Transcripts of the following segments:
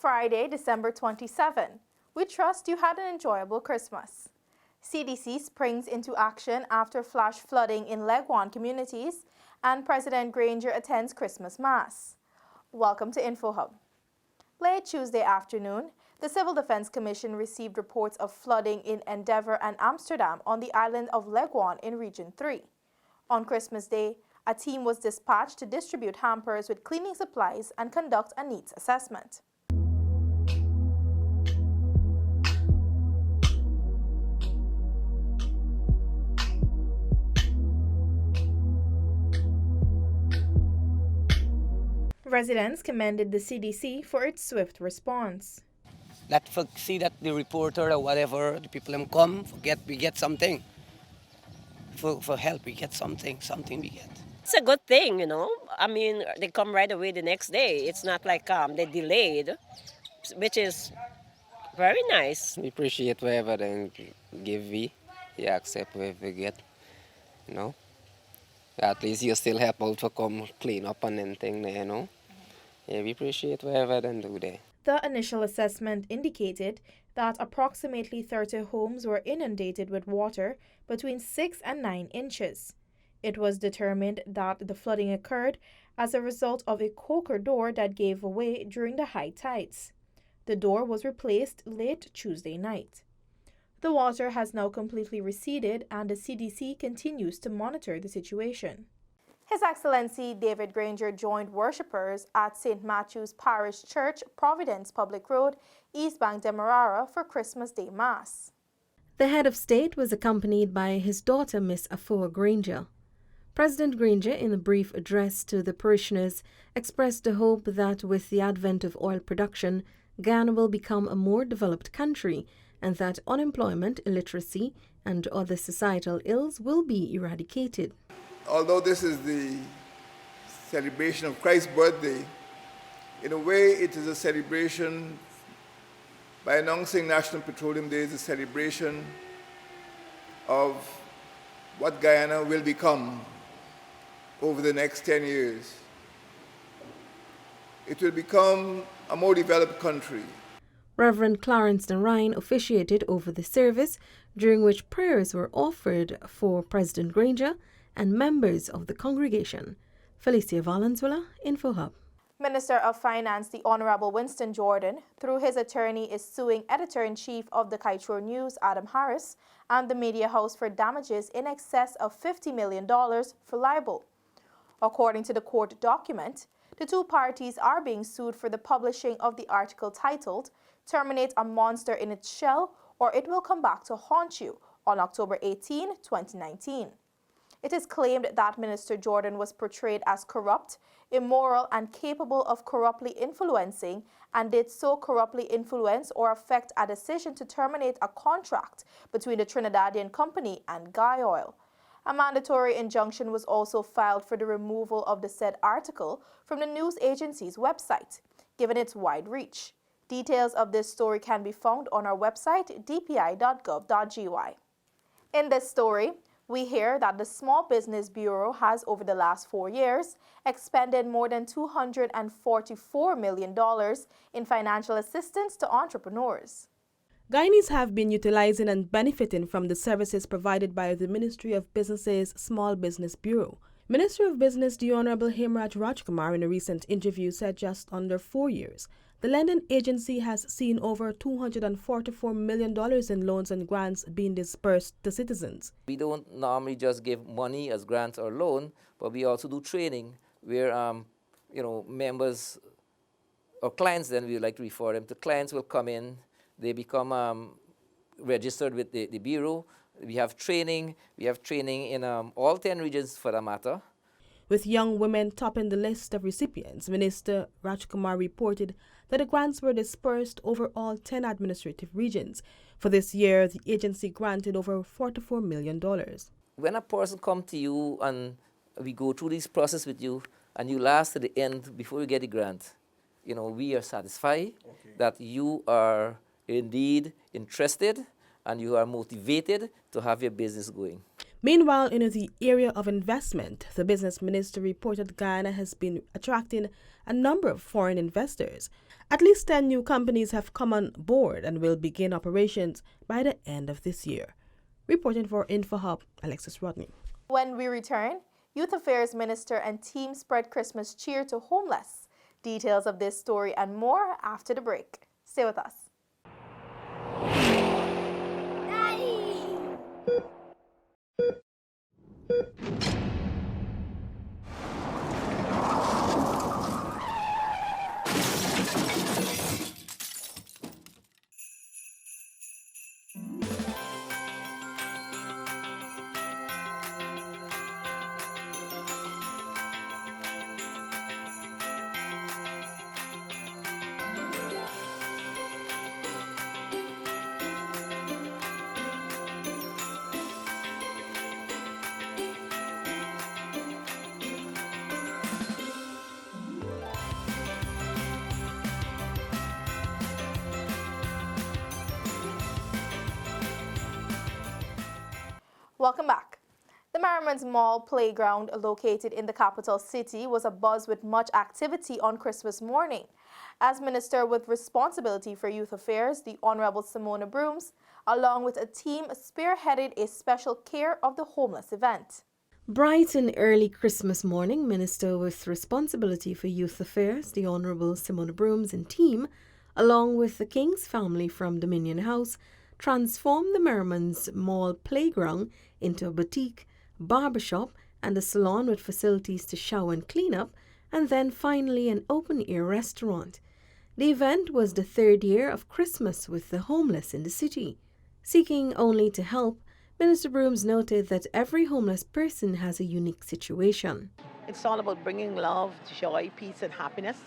Friday, December 27. We trust you had an enjoyable Christmas. CDC springs into action after flash flooding in Leguan communities, and President Granger attends Christmas Mass. Welcome to InfoHub. Late Tuesday afternoon, the Civil Defense Commission received reports of flooding in Endeavour and Amsterdam on the island of Leguan in Region 3. On Christmas Day, a team was dispatched to distribute hampers with cleaning supplies and conduct a needs assessment. Residents commended the CDC for its swift response. See that the reporter or whatever, the people them come, we get something. For help, we get something we get. It's a good thing, you know. I mean, they come right away the next day. It's not like they delayed, which is very nice. We appreciate whatever they give we accept whatever we get, you know. At least you still help out to come clean up and anything there, you know. Yeah, we appreciate whatever they do there. The initial assessment indicated that approximately 30 homes were inundated with water between 6 and 9 inches. It was determined that the flooding occurred as a result of a coker door that gave way during the high tides. The door was replaced late Tuesday night. The water has now completely receded, and the CDC continues to monitor the situation. His Excellency David Granger joined worshippers at St. Matthew's Parish Church, Providence Public Road, East Bank, Demerara for Christmas Day Mass. The head of state was accompanied by his daughter, Miss Afua Granger. President Granger, in a brief address to the parishioners, expressed the hope that with the advent of oil production, Ghana will become a more developed country and that unemployment, illiteracy, and other societal ills will be eradicated. Although this is the celebration of Christ's birthday, in a way it is a celebration. By announcing National Petroleum Day is a celebration of what Guyana will become over the next 10 years. It will become a more developed country. Reverend Clarence Narine officiated over the service, during which prayers were offered for President Granger and members of the congregation. Felicia Valenzuela, InfoHub. Minister of Finance, the Honorable Winston Jordan, through his attorney, is suing editor-in-chief of the Kaitro News, Adam Harris, and the media house for damages in excess of $50 million for libel. According to the court document, the two parties are being sued for the publishing of the article titled "Terminate a Monster in Its Shell, or It Will Come Back to Haunt You" on October 18, 2019. It is claimed that Minister Jordan was portrayed as corrupt, immoral, and capable of corruptly influencing, and did so corruptly influence or affect a decision to terminate a contract between the Trinidadian company and Guy Oil. A mandatory injunction was also filed for the removal of the said article from the news agency's website, given its wide reach. Details of this story can be found on our website, dpi.gov.gy. In this story, we hear that the Small Business Bureau has, over the last 4 years, expended more than $244 million in financial assistance to entrepreneurs. Guyanese have been utilizing and benefiting from the services provided by the Ministry of Business's Small Business Bureau. Minister of Business, the Honorable Hemraj Rajkumar, in a recent interview said just under 4 years, the lending agency has seen over $244 million in loans and grants being dispersed to citizens. We don't normally just give money as grants or loan, but we also do training where members or clients, then we like to refer them to clients, will come in, they become registered with the Bureau. We have training in all 10 regions for that matter. With young women topping the list of recipients, Minister Rajkumar reported that the grants were dispersed over all 10 administrative regions. For this year, the agency granted over $44 million. When a person comes to you and we go through this process with you and you last to the end before you get the grant, we are satisfied that you are indeed interested and you are motivated to have your business going. Meanwhile, in the area of investment, the business minister reported Guyana has been attracting a number of foreign investors. At least 10 new companies have come on board and will begin operations by the end of this year. Reporting for InfoHub, Alexis Rodney. When we return, Youth Affairs Minister and team spread Christmas cheer to homeless. Details of this story and more after the break. Stay with us. Welcome back. The Merriman's Mall playground, located in the capital city, was abuzz with much activity on Christmas morning. As Minister with responsibility for youth affairs, the Honorable Simona Brooms, along with a team, spearheaded a special care of the homeless event. Bright and early Christmas morning, Minister with responsibility for youth affairs, the Honourable Simona Brooms and team, along with the King's family from Dominion House, transformed the Merriman's Mall playground into a boutique, barbershop, and a salon with facilities to shower and clean up, and then finally an open-air restaurant. The event was the third year of Christmas with the homeless in the city. Seeking only to help, Minister Brooms noted that every homeless person has a unique situation. It's all about bringing love, joy, peace, and happiness.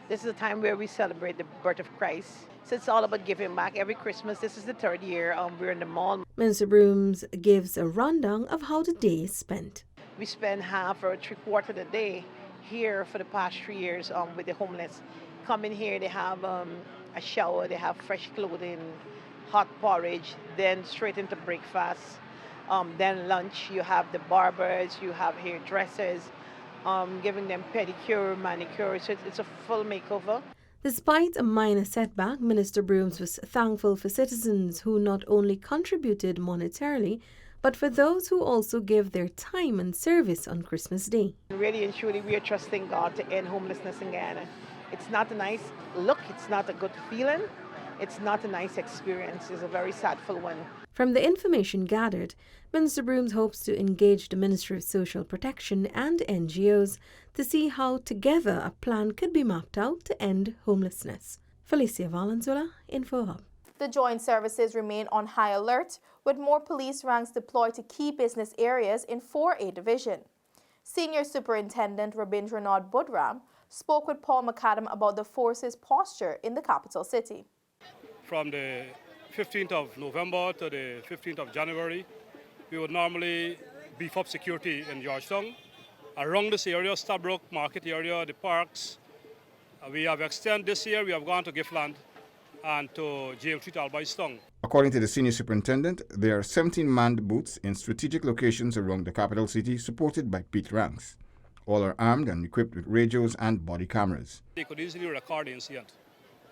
This is a time where we celebrate the birth of Christ. So it's all about giving back every Christmas. This is the third year. We're in the mall. Minister Brooms gives a rundown of how the day is spent. We spend half or three-quarters of the day here for the past 3 years with the homeless. Come in here, they have a shower, they have fresh clothing, hot porridge, then straight into breakfast. Then lunch, you have the barbers, you have hairdressers, giving them pedicure, manicure. So it's a full makeover. Despite a minor setback, Minister Brooms was thankful for citizens who not only contributed monetarily, but for those who also give their time and service on Christmas Day. Really and truly, we are trusting God to end homelessness in Guyana. It's not a nice look, it's not a good feeling, it's not a nice experience, it's a very sadful one. From the information gathered, Minister Brooms hopes to engage the Ministry of Social Protection and NGOs to see how together a plan could be mapped out to end homelessness. Felicia Valenzuela, InfoHub. The joint services remain on high alert, with more police ranks deployed to key business areas in 4A Division. Senior Superintendent Rabindranath Budram spoke with Paul McAdam about the force's posture in the capital city. From the 15th of November to the 15th of January, we would normally beef up security in Georgetown. Around this area, Stabrook Market area, the parks, we have extended this year, we have gone to Giftland and to James Street, Albistown. According to the senior superintendent, there are 17 manned booths in strategic locations around the capital city supported by Pete ranks. All are armed and equipped with radios and body cameras. They could easily record the incident,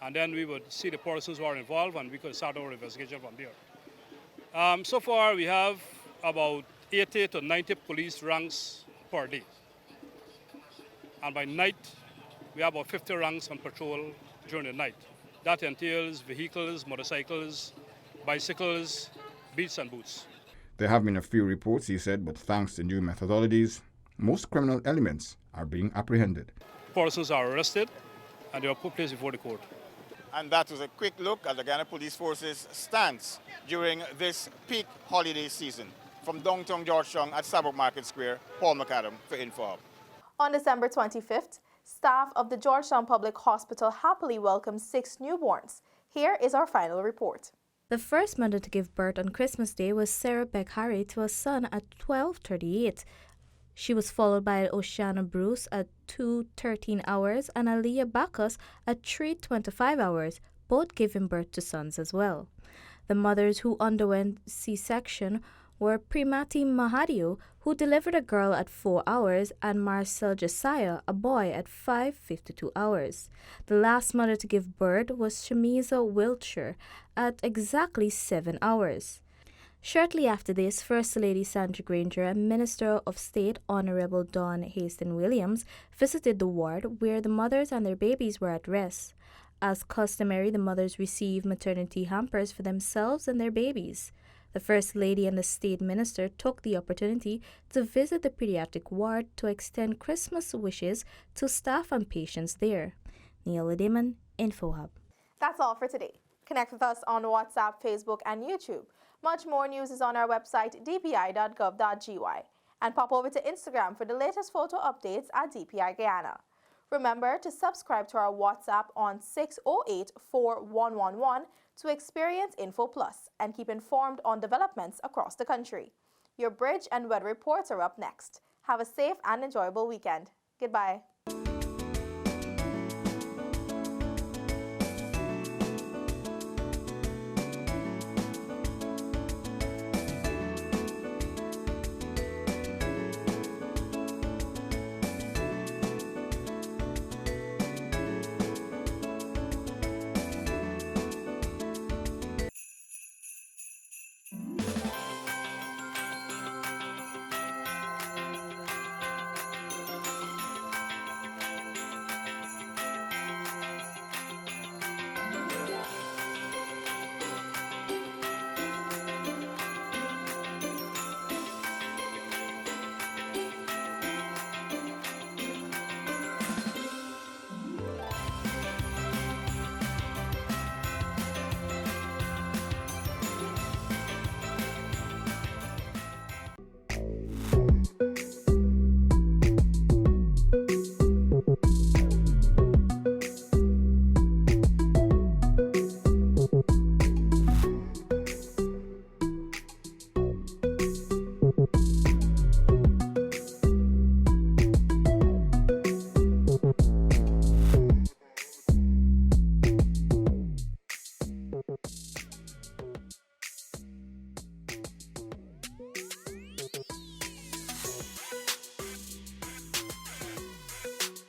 and then we would see the persons who are involved and we could start our investigation from there. So far, we have about 80 to 90 police ranks per day. And by night, we have about 50 ranks on patrol during the night. That entails vehicles, motorcycles, bicycles, beats and boots. There have been a few reports, he said, but thanks to new methodologies, most criminal elements are being apprehended. Persons are arrested and they are put placed before the court. And that was a quick look at the Guyana Police Force's stance during this peak holiday season. From downtown Georgetown at Stabrook Market Square, Paul McAdam for InfoHub. On December 25th, staff of the Georgetown Public Hospital happily welcomed 6 newborns. Here is our final report. The first mother to give birth on Christmas Day was Sarah Beck Harry to a son at 12:38. She was followed by Oceana Bruce at 2:13 hours and Aliyah Bacchus at 3:25 hours, both giving birth to sons as well. The mothers who underwent C-section were Primati Mahadio, who delivered a girl at 4 hours, and Marcel Josiah, a boy, at 5:52 hours. The last mother to give birth was Shamiza Wiltshire at exactly 7 hours. Shortly after this, First Lady Sandra Granger and Minister of State Honorable Dawn Hastings Williams visited the ward where the mothers and their babies were at rest. As customary, the mothers received maternity hampers for themselves and their babies. The First Lady and the State Minister took the opportunity to visit the pediatric ward to extend Christmas wishes to staff and patients there. Neil Damon, InfoHub. That's all for today. Connect with us on WhatsApp, Facebook, and YouTube. Much more news is on our website, dpi.gov.gy. And pop over to Instagram for the latest photo updates at DPI Guyana. Remember to subscribe to our WhatsApp on 608-4111 to experience Info Plus and keep informed on developments across the country. Your bridge and weather reports are up next. Have a safe and enjoyable weekend. Goodbye.